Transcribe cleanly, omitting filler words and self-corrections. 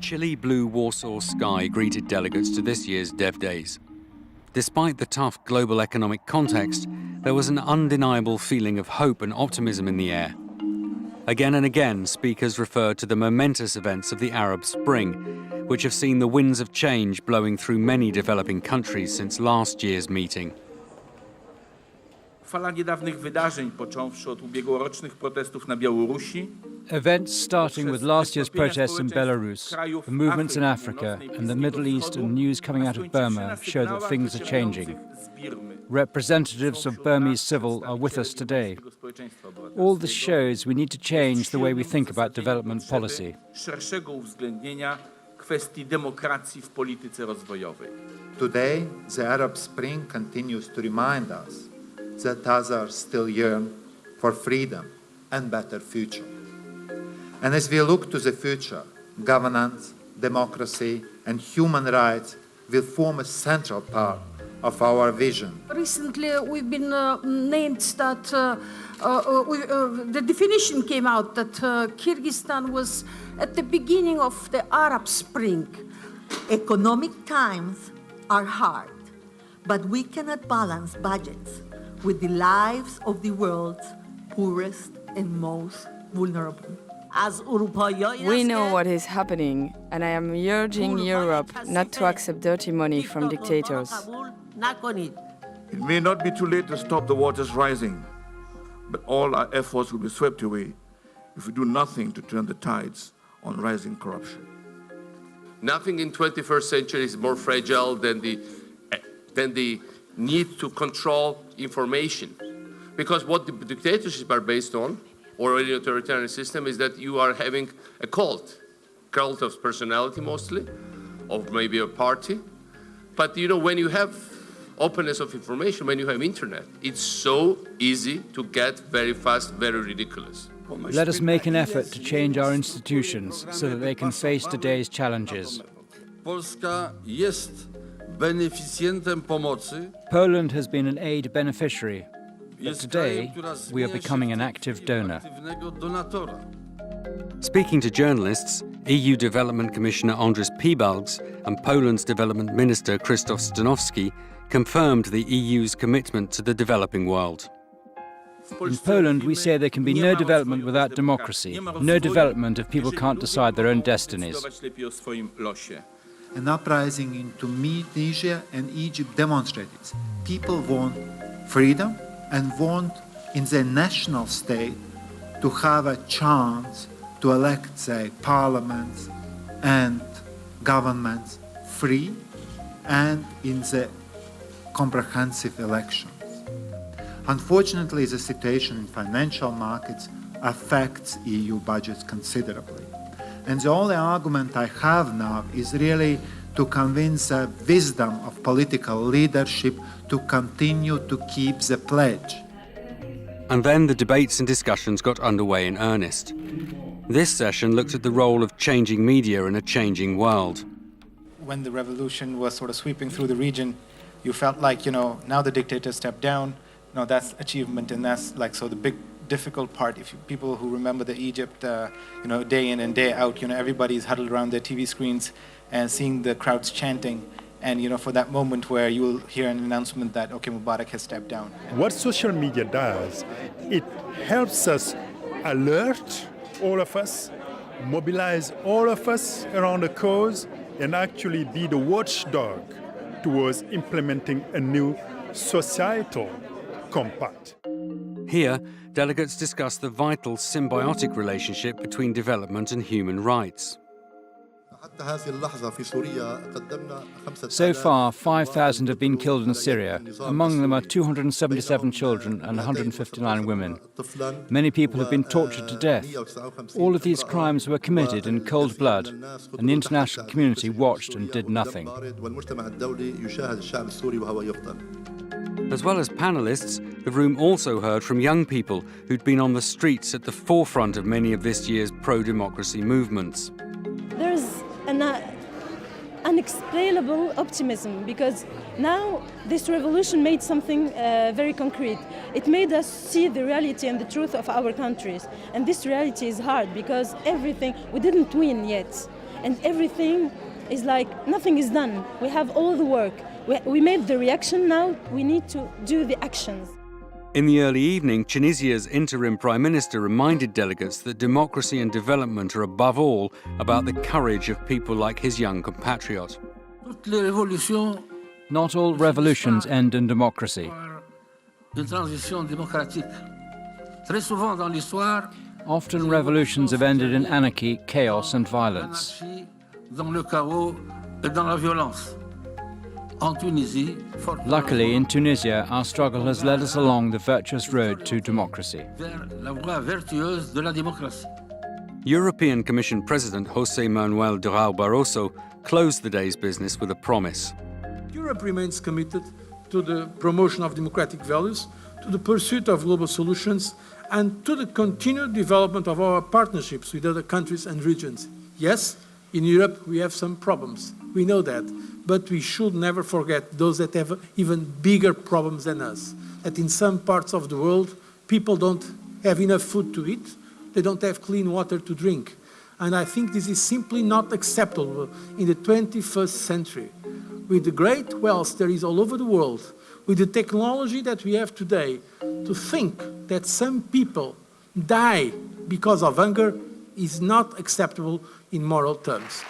chilly blue Warsaw sky greeted delegates to this year's Dev Days. Despite the tough global economic context, there was an undeniable feeling of hope and optimism in the air. Again and again, speakers referred to the momentous events of the Arab Spring, which have seen the winds of change blowing through many developing countries since last year's meeting. Fala niedawnych wydarzeń, począwszy od ubiegłorocznych protestów na Białorusi. Events starting with last year's protests in Belarus, the movements in Africa and the Middle East and news coming out of Burma show that things are changing. Representatives of Burmese civil are with us today. All this shows we need to change the way we think about development policy. Szerszego uwzględnienia kwestii demokracji w polityce rozwojowej. Today, the Arab Spring continues to remind us that others still yearn for freedom and better future. And as we look to the future, governance, democracy, and human rights will form a central part of our vision. Recently, we've been named that the definition came out that Kyrgyzstan was at the beginning of the Arab Spring. Economic times are hard, but we cannot balance budgets with the lives of the world's poorest and most vulnerable. We know what is happening, and I am urging Europe not to accept dirty money from dictators. It may not be too late to stop the waters rising, but all our efforts will be swept away if we do nothing to turn the tides on rising corruption. Nothing in 21st century is more fragile than the need to control information. Because what the dictatorships are based on, or any authoritarian system, is that you are having a cult of personality mostly, of maybe a party. But you know, when you have openness of information, when you have internet, it's so easy to get very fast, very ridiculous. Let us make an effort to change our institutions so that they can face today's challenges. Poland has been an aid beneficiary, but today we are becoming an active donor. Speaking to journalists, EU Development Commissioner Andris Piebalgs and Poland's Development Minister Krzysztof Stanowski confirmed the EU's commitment to the developing world. In Poland, we say there can be no development without democracy, no development if people can't decide their own destinies. An uprising in Tunisia and Egypt demonstrated people want freedom and want in their national state to have a chance to elect their parliaments and governments free and in the comprehensive elections. Unfortunately, the situation in financial markets affects EU budgets considerably. And the only argument I have now is really to convince the wisdom of political leadership to continue to keep the pledge. And then the debates and discussions got underway in earnest. This session looked at the role of changing media in a changing world. When the revolution was sort of sweeping through the region, you felt like, now the dictator stepped down. No, that's achievement, and that's so the big difficult part. If people who remember the Egypt, day in and day out, everybody's huddled around their TV screens and seeing the crowds chanting, and for that moment where you will hear an announcement that Mubarak has stepped down. What social media does, it helps us alert all of us, mobilize all of us around a cause, and actually be the watchdog towards implementing a new societal compact. Here, delegates discussed the vital symbiotic relationship between development and human rights. So far, 5,000 have been killed in Syria. Among them are 277 children and 159 women. Many people have been tortured to death. All of these crimes were committed in cold blood, and the international community watched and did nothing. As well as panellists, the room also heard from young people who'd been on the streets at the forefront of many of this year's pro-democracy movements. There's an unexplainable optimism, because now this revolution made something very concrete. It made us see the reality and the truth of our countries. And this reality is hard because everything, we didn't win yet. and everything is like nothing is done. We have all the work. We made the reaction, now we need to do the actions. In the early evening, Tunisia's interim prime minister reminded delegates that democracy and development are above all about the courage of people like his young compatriot. Not all revolutions end in democracy. Often revolutions have ended in anarchy, chaos and violence. Luckily, in Tunisia, our struggle has led us along the virtuous road to democracy. European Commission President José Manuel Durão Barroso closed the day's business with a promise. Europe remains committed to the promotion of democratic values, to the pursuit of global solutions, and to the continued development of our partnerships with other countries and regions. Yes, in Europe we have some problems, we know that, but we should never forget those that have even bigger problems than us. That in some parts of the world, people don't have enough food to eat, they don't have clean water to drink. And I think this is simply not acceptable in the 21st century. With the great wealth there is all over the world, with the technology that we have today, to think that some people die because of hunger is not acceptable in moral terms.